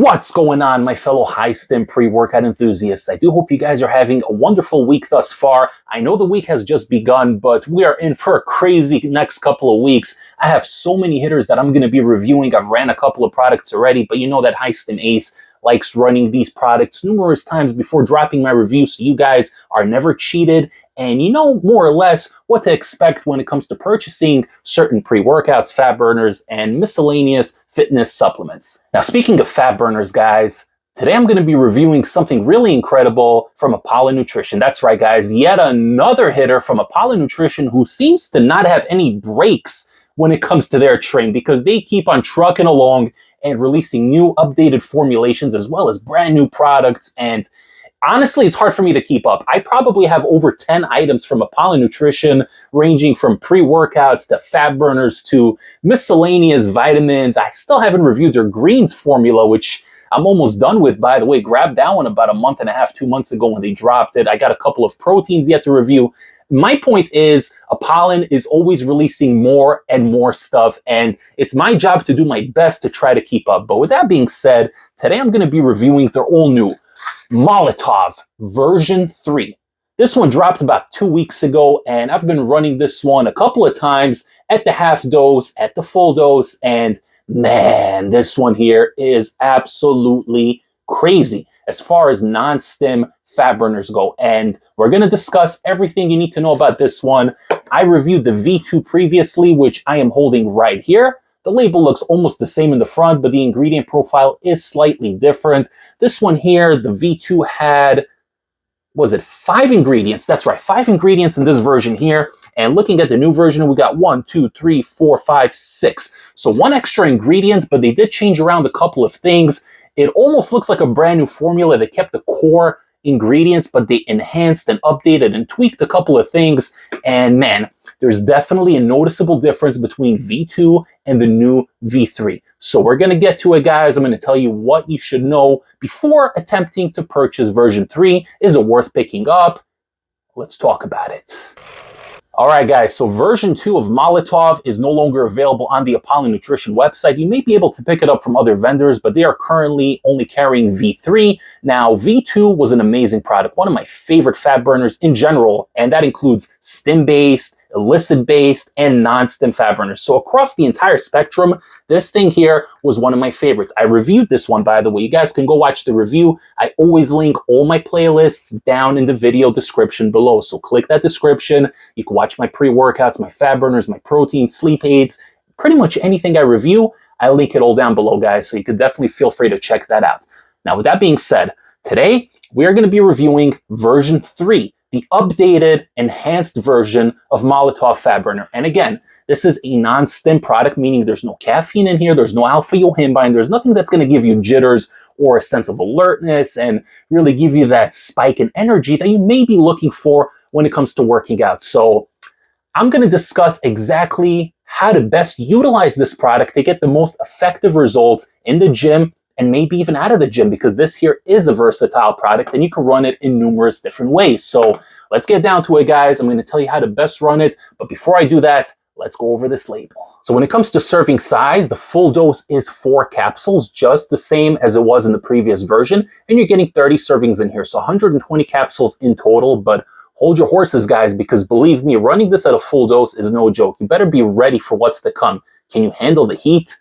What's going on, my fellow High Stim pre-workout enthusiasts? I do hope you guys are having a wonderful week thus far. I know the week has just begun, but we are in for a crazy next couple of weeks. I have so many hitters that I'm going to be reviewing. I've ran a couple of products already, but you know that High Stim Ace likes running these products numerous times before dropping my review, so you guys are never cheated and you know more or less what to expect when it comes to purchasing certain pre-workouts, fat burners, and miscellaneous fitness supplements. Now, speaking of fat burners, guys, today I'm going to be reviewing something really incredible from Apollon Nutrition. That's right, guys, yet another hitter from Apollon Nutrition who seems to not have any breaks when it comes to their train, because they keep on trucking along and releasing new updated formulations as well as brand new products. And honestly, it's hard for me to keep up. I probably have over 10 items from Apollon Nutrition, ranging from pre-workouts to fat burners to miscellaneous vitamins. I still haven't reviewed their greens formula, which I'm almost done with, by the way. Grabbed that one about a month and a half, 2 months ago when they dropped it. I got a couple of proteins yet to review. My point is, Apollon is always releasing more and more stuff, and it's my job to do my best to try to keep up. But with that being said, today I'm going to be reviewing their all-new Molotov version 3. This one dropped about 2 weeks ago, and I've been running this one a couple of times at the half dose, at the full dose, and man, this one here is absolutely crazy as far as non-stim fat burners go. And we're going to discuss everything you need to know about this one. I reviewed the V2 previously, which I am holding right here. The label looks almost the same in the front, but the ingredient profile is slightly different. This one here, the V2 had, was it 5 ingredients? That's right, 5 ingredients in this version here. And looking at the new version, we got 1, 2, 3, 4, 5, 6. So 1 extra ingredient, but they did change around a couple of things. It almost looks like a brand new formula. They kept the core ingredients, but they enhanced and updated and tweaked a couple of things. And man, there's definitely a noticeable difference between V2 and the new V3. So we're going to get to it, guys. I'm going to tell you what you should know before attempting to purchase version 3. Is it worth picking up? Let's talk about it. All right, guys, so version 2 of Molotov is no longer available on the Apollon Nutrition website. You may be able to pick it up from other vendors, but they are currently only carrying V3. Now, V2 was an amazing product, one of my favorite fat burners in general, and that includes stim-based, illicit-based, and non-stim fat burners. So across the entire spectrum, this thing here was one of my favorites. I reviewed this one, by the way. You guys can go watch the review. I always link all my playlists down in the video description below. So click that description. You can watch my pre-workouts, my fat burners, my protein, sleep aids, pretty much anything I review. I link it all down below, guys. So you could definitely feel free to check that out. Now, with that being said, today we are going to be reviewing version 3. The updated, enhanced version of Molotov Fat Burner. And again, this is a non-stim product, meaning there's no caffeine in here, there's no alpha-yohimbine, there's nothing that's going to give you jitters or a sense of alertness and really give you that spike in energy that you may be looking for when it comes to working out. So I'm going to discuss exactly how to best utilize this product to get the most effective results in the gym and maybe even out of the gym, because this here is a versatile product and you can run it in numerous different ways. So let's get down to it, guys. I'm going to tell you how to best run it. But before I do that, let's go over this label. So when it comes to serving size, the full dose is 4 capsules, just the same as it was in the previous version. And you're getting 30 servings in here. So 120 capsules in total. But hold your horses, guys, because believe me, running this at a full dose is no joke. You better be ready for what's to come. Can you handle the heat?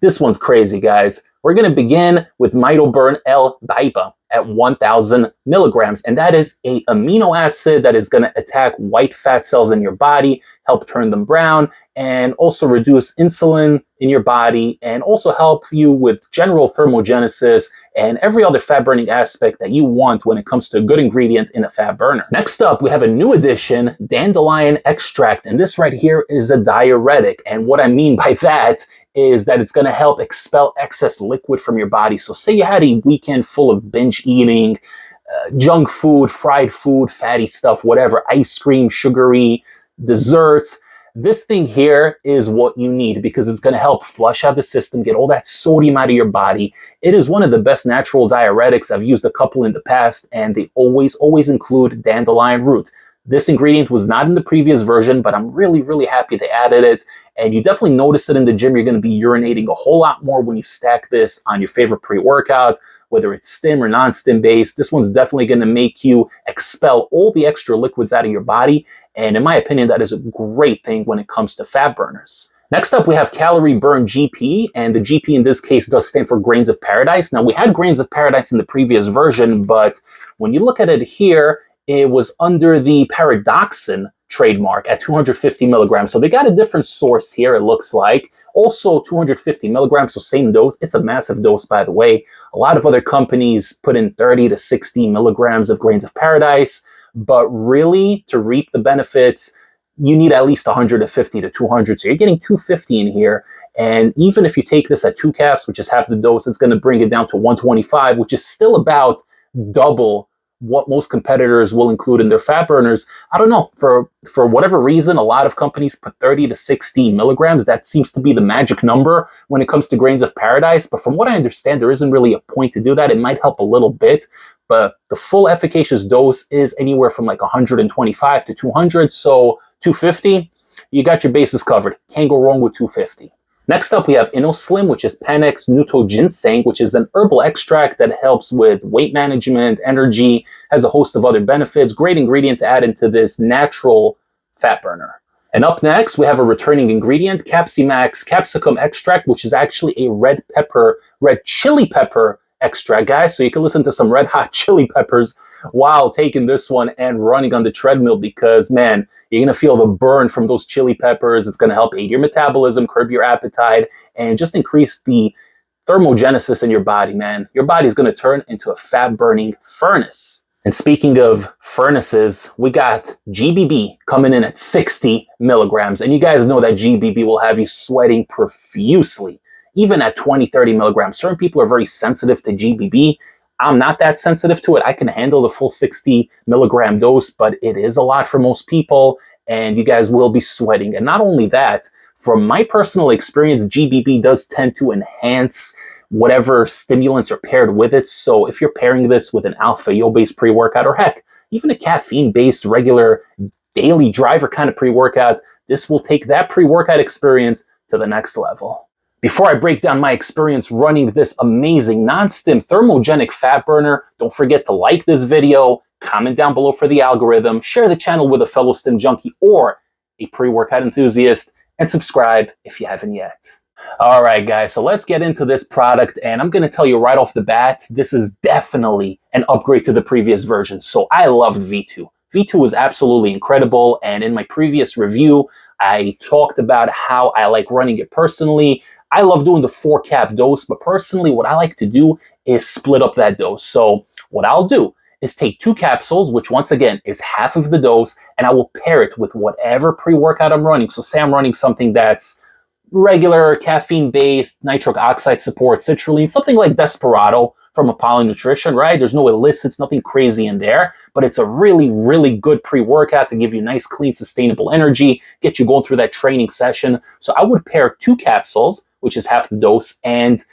This one's crazy, guys. We're going to begin with MitoBurn L-Bipa at 1,000 milligrams. And that is an amino acid that is going to attack white fat cells in your body, help turn them brown, and also reduce insulin in your body, and also help you with general thermogenesis and every other fat burning aspect that you want when it comes to a good ingredient in a fat burner. Next up, we have a new addition, dandelion extract. And this right here is a diuretic. And what I mean by that is that it's going to help expel excess liquid from your body. So say you had a weekend full of binge eating, junk food, fried food, fatty stuff, whatever, ice cream, sugary, desserts. This thing here is what you need because it's going to help flush out the system, get all that sodium out of your body. It is one of the best natural diuretics. I've used a couple in the past, and they always include dandelion root. This ingredient was not in the previous version, but I'm really, really happy they added it. And you definitely notice it in the gym. You're going to be urinating a whole lot more when you stack this on your favorite pre-workout, whether it's stim or non-stim based. This one's definitely going to make you expel all the extra liquids out of your body. And in my opinion, that is a great thing when it comes to fat burners. Next up, we have Calorie Burn GP, and the GP in this case does stand for Grains of Paradise. Now, we had Grains of Paradise in the previous version, but when you look at it here, it was under the Paradoxin trademark at 250 milligrams. So they got a different source here, it looks like. Also 250 milligrams, so same dose. It's a massive dose, by the way. A lot of other companies put in 30 to 60 milligrams of Grains of Paradise, but really, to reap the benefits, you need at least 150 to 200. So you're getting 250 in here. And even if you take this at 2 caps, which is half the dose, it's going to bring it down to 125, which is still about double what most competitors will include in their fat burners. I don't know, for whatever reason, a lot of companies put 30 to 60 milligrams. That seems to be the magic number when it comes to Grains of Paradise. But from what I understand, there isn't really a point to do that. It might help a little bit, but the full efficacious dose is anywhere from like 125 to 200. So 250, you got your bases covered. Can't go wrong with 250. Next up, we have InnoSlim, which is Panax Nuto Ginseng, which is an herbal extract that helps with weight management, energy, has a host of other benefits. Great ingredient to add into this natural fat burner. And up next, we have a returning ingredient, Capsimax Capsicum Extract, which is actually a red chili pepper extract, guys. So you can listen to some red hot chili peppers while taking this one and running on the treadmill, because man, you're going to feel the burn from those chili peppers. It's going to help aid your metabolism, curb your appetite, and just increase the thermogenesis in your body, man. Your body's going to turn into a fat burning furnace. And speaking of furnaces, we got GBB coming in at 60 milligrams. And you guys know that GBB will have you sweating profusely, even at 20, 30 milligrams. Certain people are very sensitive to GBB. I'm not that sensitive to it. I can handle the full 60 milligram dose, but it is a lot for most people, and you guys will be sweating. And not only that, from my personal experience, GBB does tend to enhance whatever stimulants are paired with it. So if you're pairing this with an alpha-yo-based pre-workout, or heck, even a caffeine-based regular daily driver kind of pre-workout, this will take that pre-workout experience to the next level. Before I break down my experience running this amazing non-stim thermogenic fat burner, don't forget to like this video, comment down below for the algorithm, share the channel with a fellow stim junkie or a pre-workout enthusiast, and subscribe if you haven't yet. All right, guys, so let's get into this product, and I'm going to tell you right off the bat, this is definitely an upgrade to the previous version. So I loved V2. V2 was absolutely incredible, and in my previous review, I talked about how I like running it personally. I love doing the 4-cap dose, but personally what I like to do is split up that dose. So what I'll do is take 2 capsules, which once again is half of the dose, and I will pair it with whatever pre-workout I'm running. So say I'm running something that's regular caffeine-based, nitric oxide support, citrulline, something like Desperado from Apollon Nutrition, right? There's no illicits, nothing crazy in there, but it's a really, really good pre-workout to give you nice, clean, sustainable energy, get you going through that training session. So I would pair 2 capsules, which is half the dose, and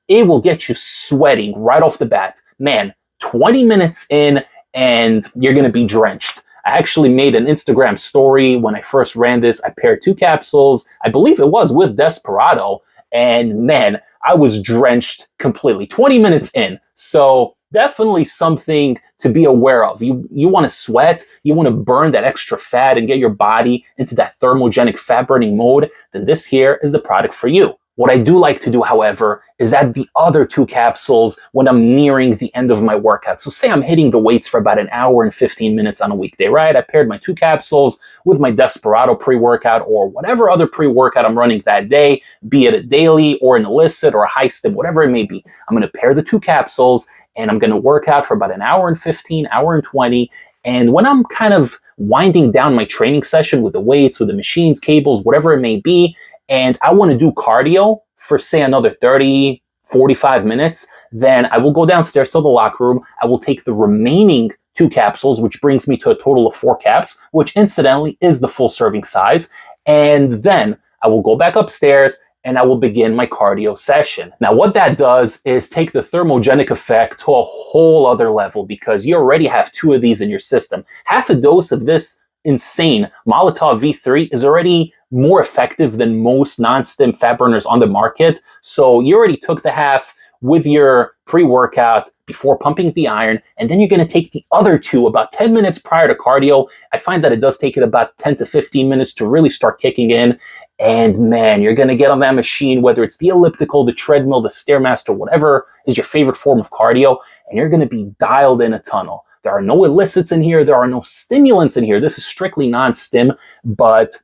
it will get you sweating right off the bat. Man, 20 minutes in and you're going to be drenched. I actually made an Instagram story when I first ran this. I paired 2 capsules. I believe it was with Desperado. And man, I was drenched completely 20 minutes in. So definitely something to be aware of. You want to sweat, you want to burn that extra fat and get your body into that thermogenic fat burning mode, then this here is the product for you. What I do like to do, however, is add the other 2 capsules when I'm nearing the end of my workout. So say I'm hitting the weights for about an hour and 15 minutes on a weekday, right? I paired my 2 capsules with my Desperado pre-workout or whatever other pre-workout I'm running that day, be it a daily or an illicit or a high stim, whatever it may be. I'm going to pair the 2 capsules and I'm going to work out for about an hour and 15, hour and 20. And when I'm kind of winding down my training session with the weights, with the machines, cables, whatever it may be, and I want to do cardio for say another 30, 45 minutes, then I will go downstairs to the locker room. I will take the remaining 2 capsules, which brings me to a total of 4 caps, which incidentally is the full serving size. And then I will go back upstairs and I will begin my cardio session. Now, what that does is take the thermogenic effect to a whole other level because you already have 2 of these in your system. Half a dose of this insane. Molotov V3 is already more effective than most non-stim fat burners on the market. So you already took the half with your pre-workout before pumping the iron, and then you're going to take the other two about 10 minutes prior to cardio. I find that it does take it about 10 to 15 minutes to really start kicking in. And man, you're going to get on that machine, whether it's the elliptical, the treadmill, the Stairmaster, whatever is your favorite form of cardio, and you're going to be dialed in a tunnel. There are no illicits in here. There are no stimulants in here. This is strictly non-stim, but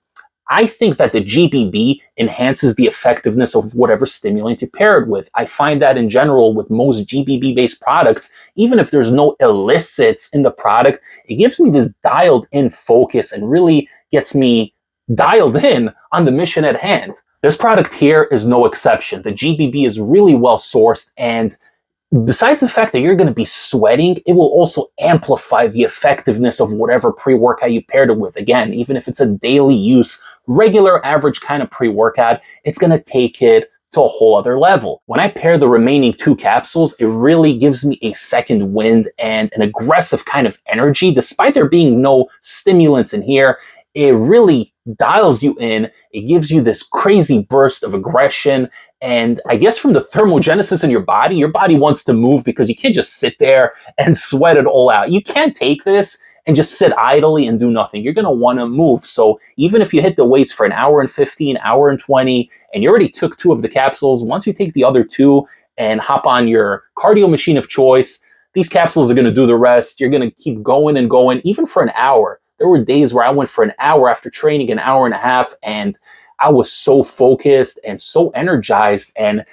I think that the GBB enhances the effectiveness of whatever stimulant you pair it with. I find that in general with most GBB-based products, even if there's no illicits in the product, it gives me this dialed-in focus and really gets me dialed in on the mission at hand. This product here is no exception. The GBB is really well sourced, and besides the fact that you're going to be sweating, it will also amplify the effectiveness of whatever pre-workout you paired it with. Again, even if it's a daily use, regular average kind of pre-workout, it's going to take it to a whole other level. When I pair the remaining 2 capsules, it really gives me a second wind and an aggressive kind of energy. Despite there being no stimulants in here, it really dials you in. It gives you this crazy burst of aggression. And I guess from the thermogenesis in your body wants to move because you can't just sit there and sweat it all out. You can't take this and just sit idly and do nothing. You're going to want to move. So even if you hit the weights for an hour and 15, hour and 20, and you already took 2 of the capsules, once you take the other 2 and hop on your cardio machine of choice, these capsules are going to do the rest. You're going to keep going and going, even for an hour. There were days where I went for an hour after training, an hour and a half, and I was so focused and so energized. And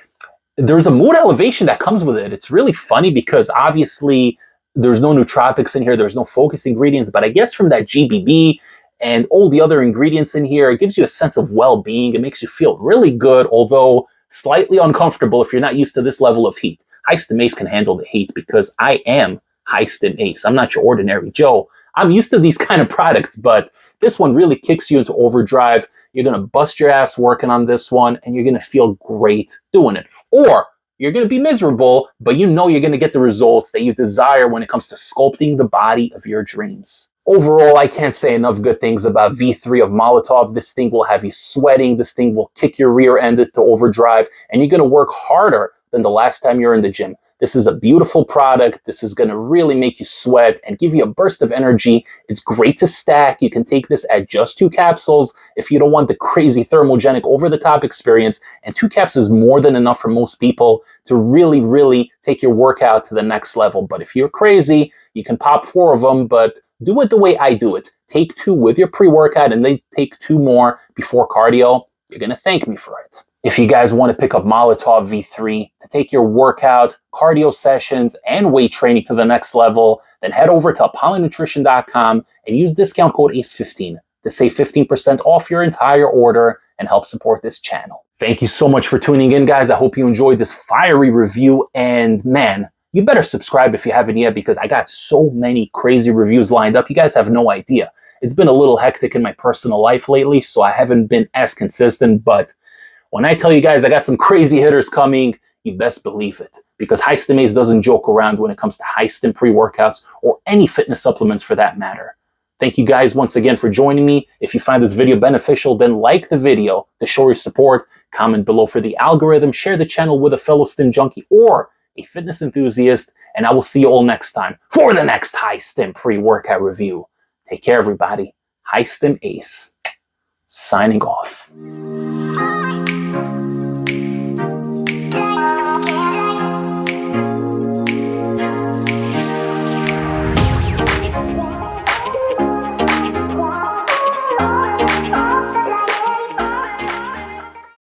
there's a mood elevation that comes with it. It's really funny because obviously there's no nootropics in here. There's no focused ingredients. But I guess from that GBB and all the other ingredients in here, it gives you a sense of well-being. It makes you feel really good, although slightly uncomfortable if you're not used to this level of heat. High Stim Ace can handle the heat because I am High Stim Ace. I'm not your ordinary Joe. I'm used to these kind of products, but this one really kicks you into overdrive. You're going to bust your ass working on this one, and you're going to feel great doing it. Or you're going to be miserable, but you know you're going to get the results that you desire when it comes to sculpting the body of your dreams. Overall, I can't say enough good things about V3 of Molotov. This thing will have you sweating. This thing will kick your rear end into overdrive, and you're going to work harder than the last time you're in the gym. This is a beautiful product. This is going to really make you sweat and give you a burst of energy. It's great to stack. You can take this at just 2 capsules if you don't want the crazy thermogenic over-the-top experience. And 2 caps is more than enough for most people to really, really take your workout to the next level. But if you're crazy, you can pop 4 of them, but do it the way I do it. Take 2 with your pre-workout and then take 2 more before cardio. You're going to thank me for it. If you guys want to pick up Molotov V3 to take your workout, cardio sessions, and weight training to the next level, then head over to ApollonNutrition.com and use discount code ACE15 to save 15% off your entire order and help support this channel. Thank you so much for tuning in, guys. I hope you enjoyed this fiery review, and man, you better subscribe if you haven't yet because I got so many crazy reviews lined up. You guys have no idea. It's been a little hectic in my personal life lately, so I haven't been as consistent, but when I tell you guys I got some crazy hitters coming, you best believe it. Because High Stim Ace doesn't joke around when it comes to high stim pre-workouts or any fitness supplements for that matter. Thank you guys once again for joining me. If you find this video beneficial, then like the video to show your support, comment below for the algorithm, share the channel with a fellow stim junkie or a fitness enthusiast, and I will see you all next time for the next High Stim pre-workout review. Take care, everybody. High Stim Ace, signing off.